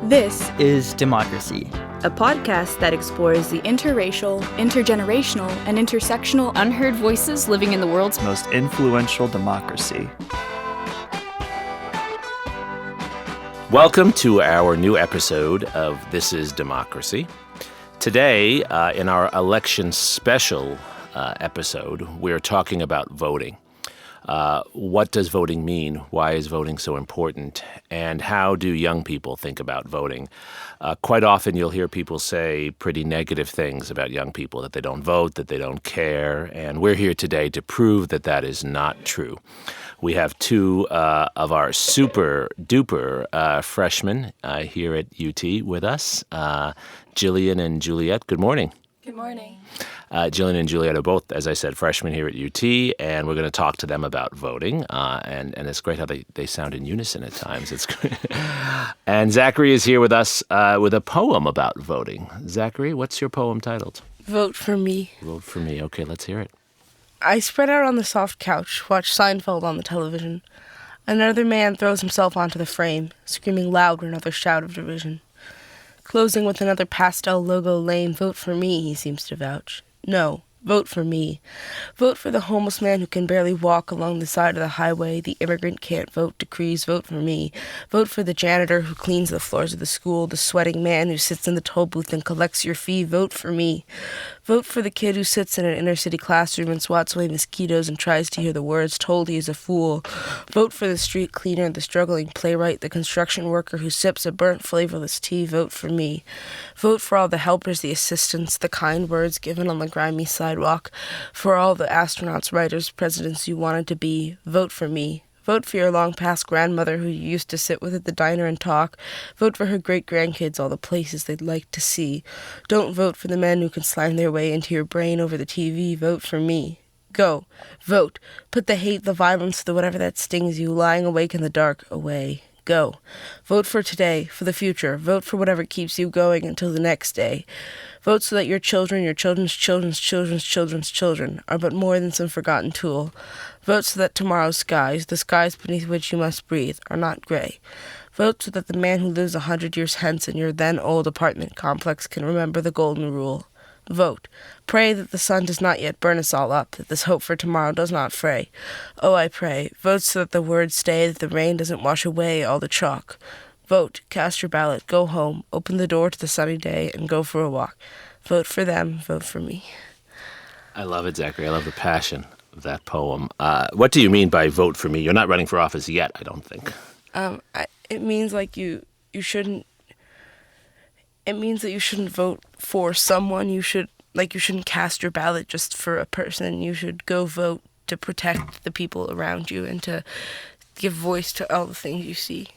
This is Democracy, a podcast that explores the interracial, intergenerational, and intersectional unheard voices living in the world's most influential democracy. Welcome to our new episode of This is Democracy. Today, in our election special episode, we're talking about voting. What does voting mean? Why is voting so important? And how do young people think about voting? Quite often you'll hear people say pretty negative things about young people, that they don't vote, that they don't care. And we're here today to prove that that is not true. We have two of our super duper freshmen here at UT with us, Jillian and Juliet. Good morning. Good morning. Jillian and Juliet are both, as I said, freshmen here at UT, and we're going to talk to them about voting. And it's great how they sound in unison at times. It's great. And Zachary is here with us with a poem about voting. Zachary, what's your poem titled? Vote for me. Vote for me. Okay, let's hear it. I spread out on the soft couch, watch Seinfeld on the television. Another man throws himself onto the frame, screaming loud with another shout of derision. Closing with another pastel logo lame, vote for me, he seems to vouch. No, vote for me. Vote for the homeless man who can barely walk along the side of the highway. The immigrant can't vote decrees. Vote for me. Vote for the janitor who cleans the floors of the school. The sweating man who sits in the toll booth and collects your fee. Vote for me. Vote for the kid who sits in an inner-city classroom and swats away mosquitoes and tries to hear the words told he is a fool. Vote for the street cleaner, the struggling playwright, the construction worker who sips a burnt, flavorless tea. Vote for me. Vote for all the helpers, the assistants, the kind words given on the grimy sidewalk. For all the astronauts, writers, presidents you wanted to be. Vote for me. Vote for your long-past grandmother who you used to sit with at the diner and talk. Vote for her great-grandkids, all the places they'd like to see. Don't vote for the men who can slime their way into your brain over the TV. Vote for me. Go. Vote. Put the hate, the violence, the whatever that stings you, lying awake in the dark, away. Go. Vote for today, for the future. Vote for whatever keeps you going until the next day. Vote so that your children, your children's children's children's children's children, are but more than some forgotten tool. Vote so that tomorrow's skies, the skies beneath which you must breathe, are not gray. Vote so that the man who lives 100 years hence in your then-old apartment complex can remember the golden rule. Vote. Pray that the sun does not yet burn us all up, that this hope for tomorrow does not fray. Oh, I pray. Vote so that the words stay, that the rain doesn't wash away all the chalk. Vote. Cast your ballot. Go home. Open the door to the sunny day and go for a walk. Vote for them. Vote for me. I love it, Zachary. I love the passion of that poem. What do you mean by vote for me? You're not running for office yet, I don't think. It means like you shouldn't. It means that you shouldn't vote for someone. You shouldn't cast your ballot just for a person. You should go vote to protect the people around you and to give voice to all the things you see.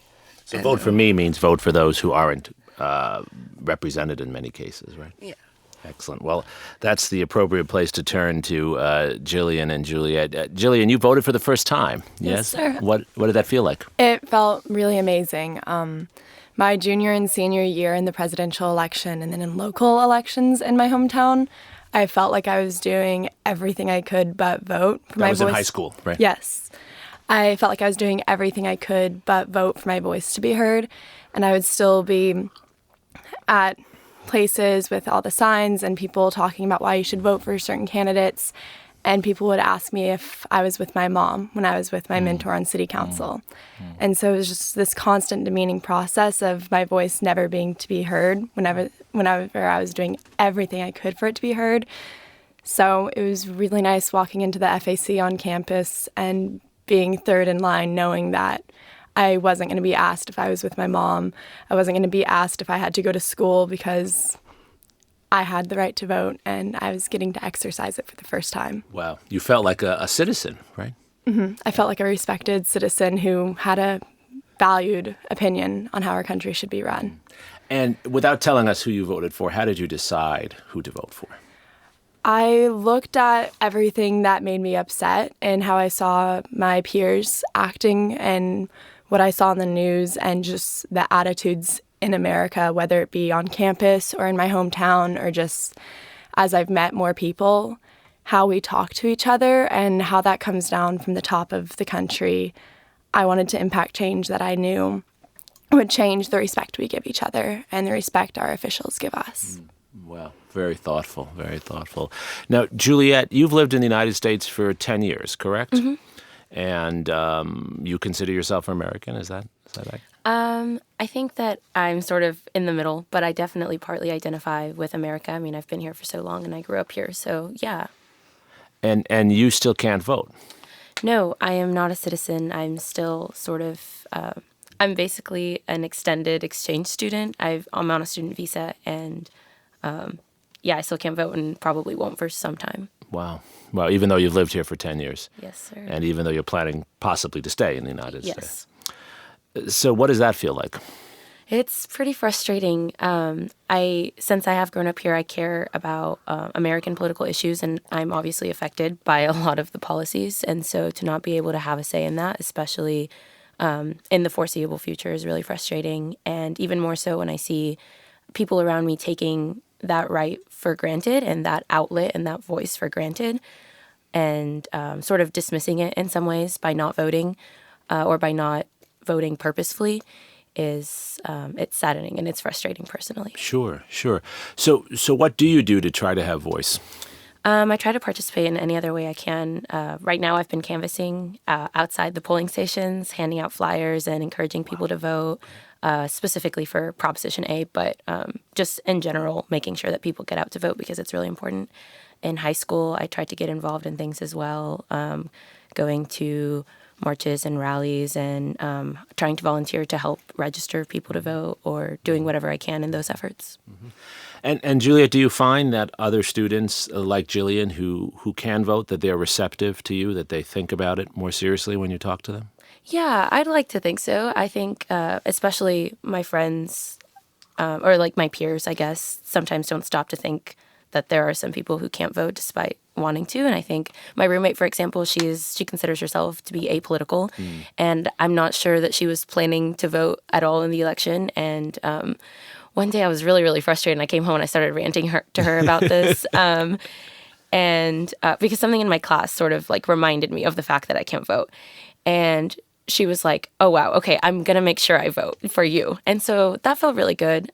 So vote for me means vote for those who aren't represented in many cases, right? Yeah. Excellent. Well, that's the appropriate place to turn to Jillian and Juliet. Jillian, you voted for the first time, yes? Yes, sir. What did that feel like? It felt really amazing. My junior and senior year in the presidential election and then in local elections in my hometown, I felt like I was doing everything I could but vote for my voice. That was in high school, right? Yes. I felt like I was doing everything I could but vote for my voice to be heard. And I would still be at places with all the signs and people talking about why you should vote for certain candidates. And people would ask me if I was with my mom when I was with my mentor on city council. And so it was just this constant demeaning process of my voice never being to be heard whenever I was doing everything I could for it to be heard. So it was really nice walking into the FAC on campus and being third in line, knowing that I wasn't going to be asked if I was with my mom. I wasn't going to be asked if I had to go to school because I had the right to vote, and I was getting to exercise it for the first time. Wow. You felt like a citizen, right? Mm-hmm. I felt like a respected citizen who had a valued opinion on how our country should be run. And without telling us who you voted for, how did you decide who to vote for? I looked at everything that made me upset and how I saw my peers acting and what I saw in the news and just the attitudes in America, whether it be on campus or in my hometown or just as I've met more people, how we talk to each other and how that comes down from the top of the country. I wanted to impact change that I knew would change the respect we give each other and the respect our officials give us. Well, very thoughtful, very thoughtful. Now, Juliet, you've lived in the United States for 10 years, correct? Mm-hmm. And you consider yourself American, is that right? I think that I'm sort of in the middle, but I definitely partly identify with America. I mean, I've been here for so long and I grew up here, so yeah. And you still can't vote? No, I am not a citizen. I'm still sort of, I'm basically an extended exchange student. I'm on a student visa, and I still can't vote and probably won't for some time. Wow. Well, even though you've lived here for 10 years. Yes, sir. And even though you're planning possibly to stay in the United Yes. States. So what does that feel like? It's pretty frustrating. Since I have grown up here, I care about American political issues, and I'm obviously affected by a lot of the policies. And so to not be able to have a say in that, especially in the foreseeable future, is really frustrating. And even more so when I see people around me taking that right for granted and that outlet and that voice for granted, and sort of dismissing it in some ways by not voting or by not voting purposefully is it's saddening and it's frustrating personally. Sure. So what do you do to try to have voice? I try to participate in any other way I can. Right now I've been canvassing outside the polling stations, handing out flyers and encouraging people to vote, specifically for Proposition A, but just in general, making sure that people get out to vote because it's really important. In high school, I tried to get involved in things as well, going to marches and rallies and trying to volunteer to help register people to vote or doing whatever I can in those efforts. Mm-hmm. And Juliet, do you find that other students like Jillian who can vote, that they're receptive to you, that they think about it more seriously when you talk to them? Yeah, I'd like to think so. I think especially my friends or like my peers, I guess, sometimes don't stop to think that there are some people who can't vote despite wanting to. And I think my roommate, for example, she considers herself to be apolitical. And I'm not sure that she was planning to vote at all in the election. And one day I was really, really frustrated. And I came home and I started ranting to her about this. And because something in my class sort of like reminded me of the fact that I can't vote. And she was like, oh, wow, okay, I'm going to make sure I vote for you. And so that felt really good.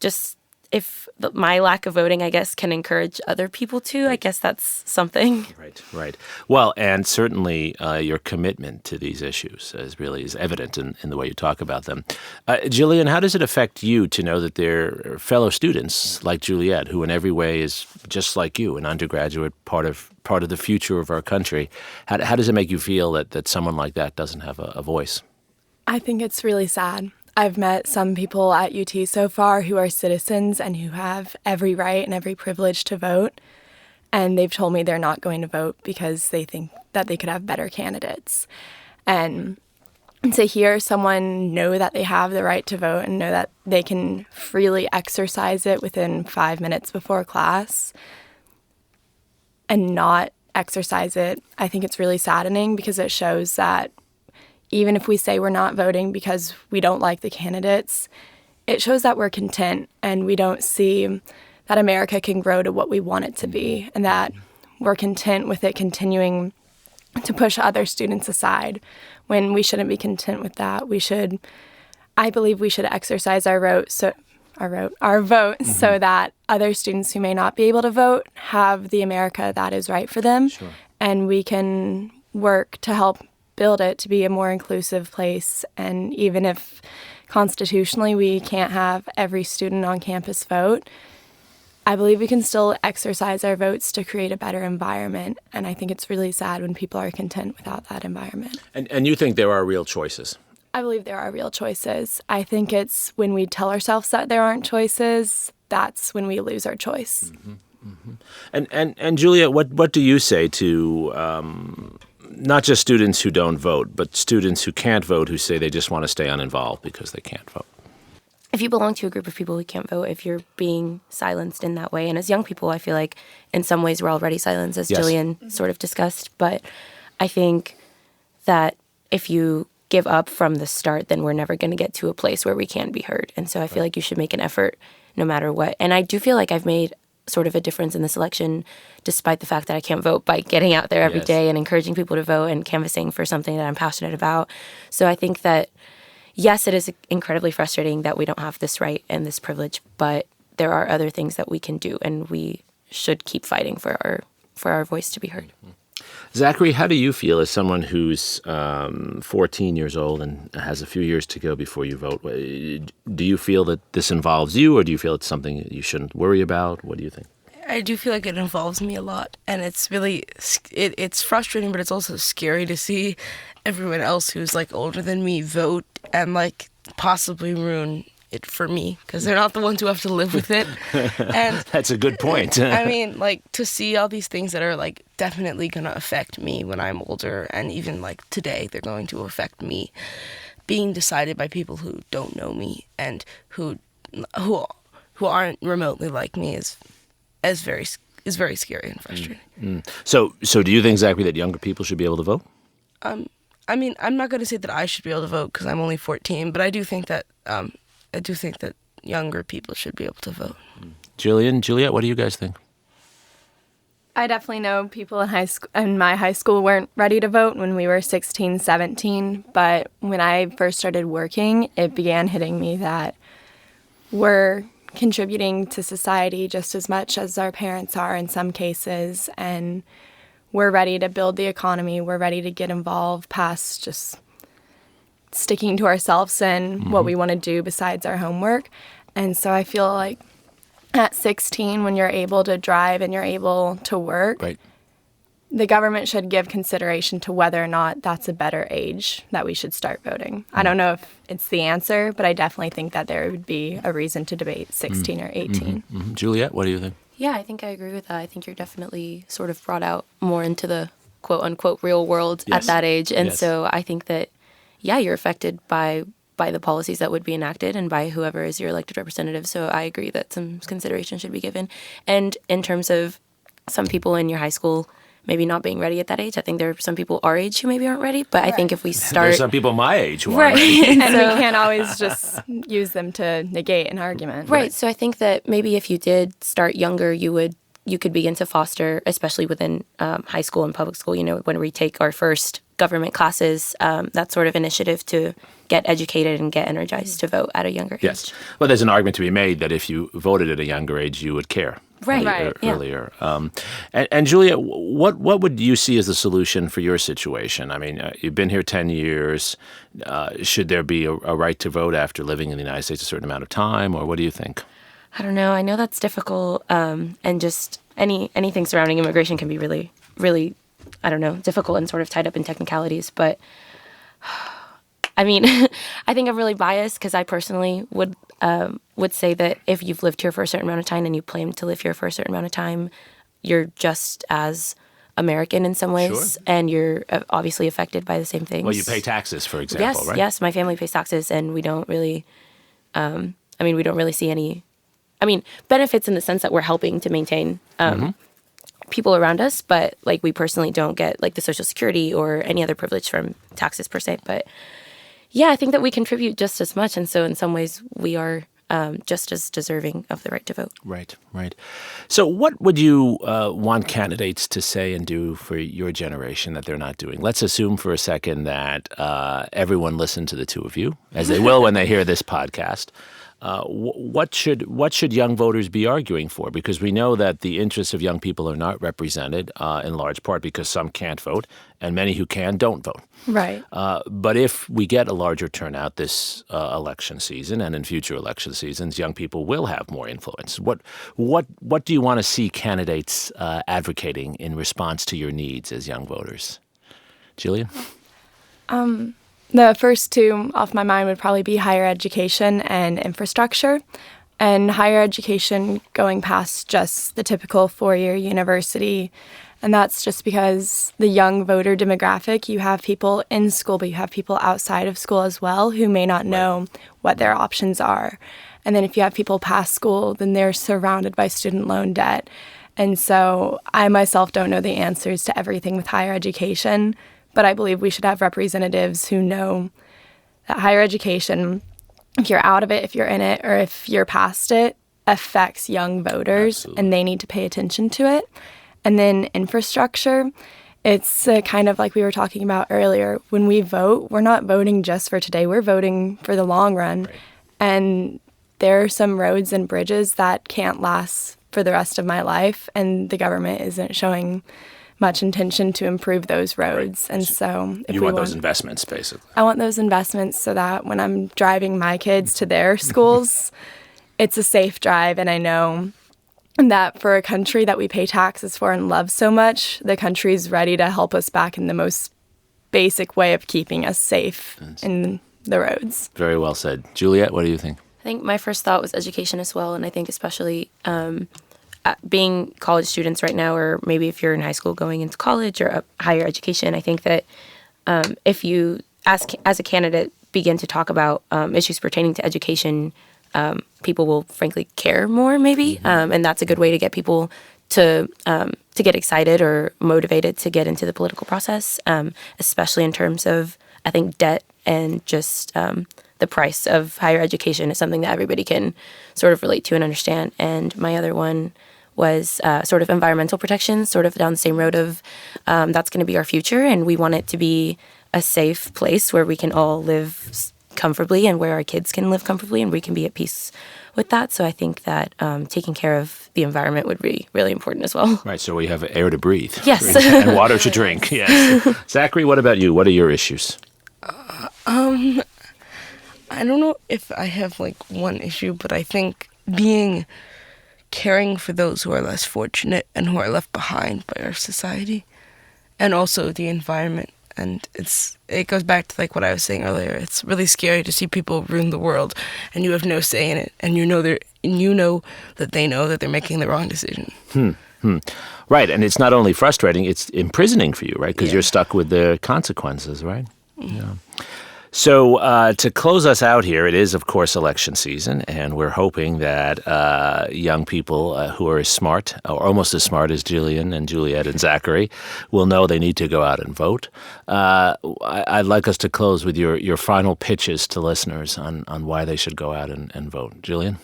Just if my lack of voting, I guess, can encourage other people to, I guess that's something. Right. Well, and certainly your commitment to these issues is evident in the way you talk about them. Jillian, how does it affect you to know that there are fellow students like Juliet, who in every way is just like you, an undergraduate, part of the future of our country? How does it make you feel that someone like that doesn't have a voice? I think it's really sad. I've met some people at UT so far who are citizens and who have every right and every privilege to vote. And they've told me they're not going to vote because they think that they could have better candidates. And to hear someone know that they have the right to vote and know that they can freely exercise it within 5 minutes before class and not exercise it, I think it's really saddening because it shows that even if we say we're not voting because we don't like the candidates, it shows that we're content and we don't see that America can grow to what we want it to be and that we're content with it continuing to push other students aside when we shouldn't be content with that. I believe we should exercise our vote so that other students who may not be able to vote have the America that is right for them. Sure. And we can work to help build it to be a more inclusive place. And even if constitutionally we can't have every student on campus vote, I believe we can still exercise our votes to create a better environment. And I think it's really sad when people are content without that environment. And you think there are real choices? I believe there are real choices. I think it's when we tell ourselves that there aren't choices, that's when we lose our choice. Mm-hmm. And Juliet, what do you say to not just students who don't vote, but students who can't vote who say they just want to stay uninvolved because they can't vote? If you belong to a group of people who can't vote, if you're being silenced in that way, and as young people, I feel like in some ways we're already silenced, as Yes. Jillian sort of discussed. But I think that if you give up from the start, then we're never going to get to a place where we can be heard. And so I feel like you should make an effort no matter what. And I do feel like I've made sort of a difference in this election, despite the fact that I can't vote, by getting out there every Yes. day and encouraging people to vote and canvassing for something that I'm passionate about. So I think that, yes, it is incredibly frustrating that we don't have this right and this privilege, but there are other things that we can do, and we should keep fighting for our voice to be heard. Zachary, how do you feel as someone who's 14 years old and has a few years to go before you vote? Do you feel that this involves you, or do you feel it's something that you shouldn't worry about? What do you think? I do feel like it involves me a lot, and it's really it's frustrating, but it's also scary to see everyone else who's like older than me vote and like possibly ruin it for me, because they're not the ones who have to live with it. And That's a good point. I mean, like, to see all these things that are like definitely gonna affect me when I'm older, and even like today they're going to affect me, being decided by people who don't know me and who aren't remotely like me is very scary and frustrating. So do you think, Zachary, that younger people should be able to vote? I mean, I'm not going to say that I should be able to vote because I'm only 14, but I do think that younger people should be able to vote. Juliet, what do you guys think? I definitely know people in my high school weren't ready to vote when we were 16, 17, but when I first started working, it began hitting me that we're contributing to society just as much as our parents are in some cases, and we're ready to build the economy. We're ready to get involved past just sticking to ourselves and what we want to do besides our homework. And so I feel like at 16, when you're able to drive and you're able to work, Right. the government should give consideration to whether or not that's a better age that we should start voting. I don't know if it's the answer, but I definitely think that there would be a reason to debate 16 or 18. Juliet, what do you think? Yeah, I think I agree with that. I think you're definitely sort of brought out more into the quote-unquote real world Yes. at that age. And Yes. so I think that, yeah, you're affected by the policies that would be enacted and by whoever is your elected representative. So I agree that some consideration should be given. And in terms of some people in your high school maybe not being ready at that age, I think there are some people our age who maybe aren't ready. But I think if we start... There's some people my age who Right. aren't ready. And we can't always just use them to negate an argument. Right. So I think that maybe if you did start younger, you could begin to foster, especially within high school and public school, when we take our first government classes, that sort of initiative to get educated and get energized to vote at a younger age. Yes. Well, there's an argument to be made that if you voted at a younger age, you would care. Right. Earlier. And Julia, what would you see as the solution for your situation? I mean, you've been here 10 years. Should there be a right to vote after living in the United States a certain amount of time, or what do you think? I don't know. I know that's difficult, and just anything surrounding immigration can be really, really, I don't know, difficult and sort of tied up in technicalities. But I mean, I think I'm really biased because I personally would say that if you've lived here for a certain amount of time and you plan to live here for a certain amount of time, you're just as American in some ways, Sure. and you're obviously affected by the same things. Well, you pay taxes, for example, right? Yes, my family pays taxes, and we don't really, we don't really see any, benefits in the sense that we're helping to maintain people around us, but like we personally don't get like the Social Security or any other privilege from taxes per se. But yeah, I think that we contribute just as much, and so in some ways we are just as deserving of the right to vote. Right. So what would you want candidates to say and do for your generation that they're not doing? Let's assume for a second that everyone listened to the two of you, as they will when they hear this podcast. What should young voters be arguing for? Because we know that the interests of young people are not represented in large part because some can't vote and many who can don't vote. Right. But if we get a larger turnout this election season and in future election seasons, young people will have more influence. What do you want to see candidates advocating in response to your needs as young voters? Jillian? The first two off my mind would probably be higher education and infrastructure. And higher education going past just the typical four-year university. And that's just because the young voter demographic, you have people in school, but you have people outside of school as well who may not know what their options are. And then if you have people past school, then they're surrounded by student loan debt. And so I myself don't know the answers to everything with higher education, but I believe we should have representatives who know that higher education, if you're out of it, if you're in it, or if you're past it, affects young voters. Absolutely. And they need to pay attention to it. And then infrastructure, It's kind of like we were talking about earlier. When we vote, we're not voting just for today. We're voting for the long run. Right. And there are some roads and bridges that can't last for the rest of my life, and the government isn't showing much intention to improve those roads. Right. And so if You want those investments, basically. I want those investments so that when I'm driving my kids to their schools, it's a safe drive, and I know that for a country that we pay taxes for and love so much, the country's ready to help us back in the most basic way of keeping us safe in the roads. Very well said. Juliet, what do you think? I think my first thought was education as well, and I think especially being college students right now, or maybe if you're in high school going into college or higher education, I think that if you, as a candidate, begin to talk about issues pertaining to education, people will frankly care more, maybe, and that's a good way to get people to get excited or motivated to get into the political process, especially in terms of, I think, debt and just the price of higher education is something that everybody can sort of relate to and understand. And my other one was sort of environmental protection, sort of down the same road of that's going to be our future, and we want it to be a safe place where we can all live comfortably and where our kids can live comfortably and we can be at peace with that. So I think that taking care of the environment would be really important as well. Right, so we have air to breathe. Yes. And water to drink, yes. Zachary, what about you? What are your issues? I don't know if I have like one issue, but I think caring for those who are less fortunate and who are left behind by our society, and also the environment. And it goes back to like what I was saying earlier. It's really scary to see people ruin the world, and you have no say in it, and you know that they know that they're making the wrong decision. Right, and it's not only frustrating; it's imprisoning for you, right? Because you're stuck with the consequences, right? Yeah. So to close us out here, it is, of course, election season, and we're hoping that young people who are as smart, or almost as smart as Jillian and Juliet and Zachary, will know they need to go out and vote. I'd like us to close with your final pitches to listeners on why they should go out and vote. Jillian?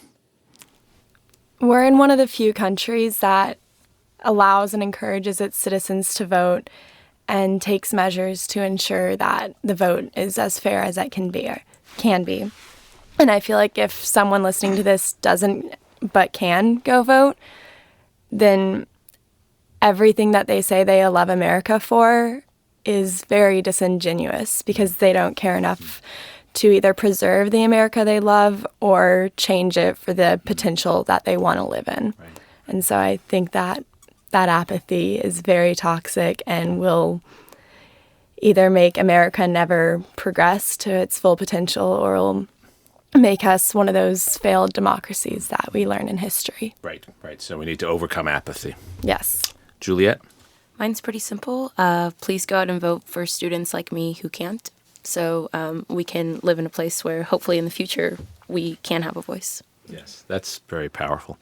We're in one of the few countries that allows and encourages its citizens to vote and takes measures to ensure that the vote is as fair as it can be. And I feel like if someone listening to this doesn't but can go vote, then everything that they say they love America for is very disingenuous because they don't care enough to either preserve the America they love or change it for the potential that they want to live in. Right. And so I think that apathy is very toxic and will either make America never progress to its full potential or will make us one of those failed democracies that we learn in history. Right. So we need to overcome apathy. Yes. Juliet? Mine's pretty simple. Please go out and vote for students like me who can't, so we can live in a place where hopefully in the future we can have a voice. Yes, that's very powerful.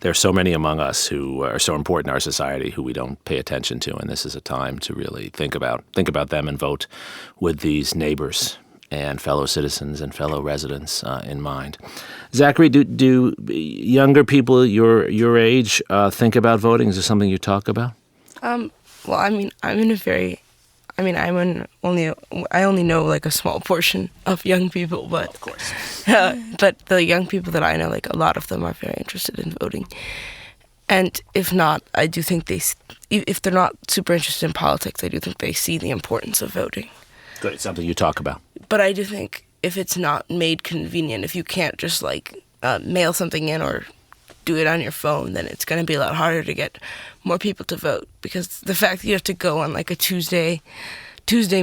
There are so many among us who are so important in our society who we don't pay attention to, and this is a time to really think about them and vote with these neighbors and fellow citizens and fellow residents in mind. Zachary, do younger people your age think about voting? Is this something you talk about? Well, I mean, I only know like a small portion of young people, but of course. But the young people that I know, like a lot of them are very interested in voting. And if not, I do think if they're not super interested in politics, I do think they see the importance of voting. Good, it's something you talk about. But I do think if it's not made convenient, if you can't just like mail something in or do it on your phone, then it's going to be a lot harder to get more people to vote, because the fact that you have to go on like a Tuesday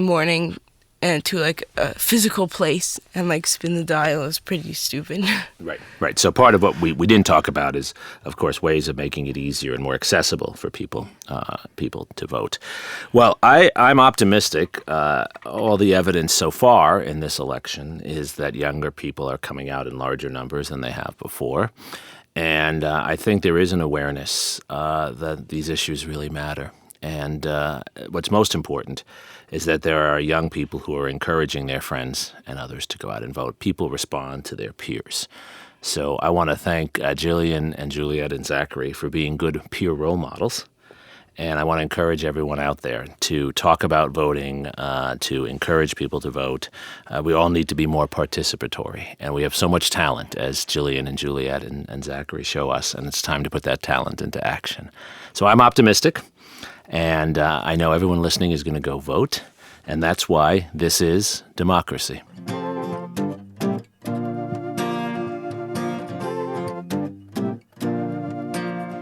morning and to like a physical place and like spin the dial is pretty stupid. Right. So part of what we didn't talk about is, of course, ways of making it easier and more accessible for people to vote. Well, I'm optimistic. All the evidence so far in this election is that younger people are coming out in larger numbers than they have before. And I think there is an awareness that these issues really matter. And what's most important is that there are young people who are encouraging their friends and others to go out and vote. People respond to their peers. So I want to thank Jillian and Juliet and Zachary for being good peer role models. And I want to encourage everyone out there to talk about voting, to encourage people to vote. We all need to be more participatory. And we have so much talent, as Jillian and Juliet and Zachary show us, and it's time to put that talent into action. So I'm optimistic, and I know everyone listening is going to go vote, and that's why this is democracy.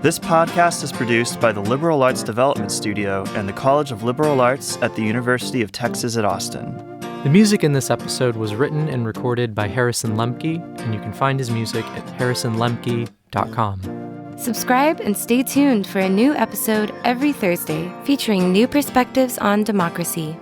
This podcast is produced by the Liberal Arts Development Studio and the College of Liberal Arts at the University of Texas at Austin. The music in this episode was written and recorded by Harrison Lemke, and you can find his music at harrisonlemke.com. Subscribe and stay tuned for a new episode every Thursday featuring new perspectives on democracy.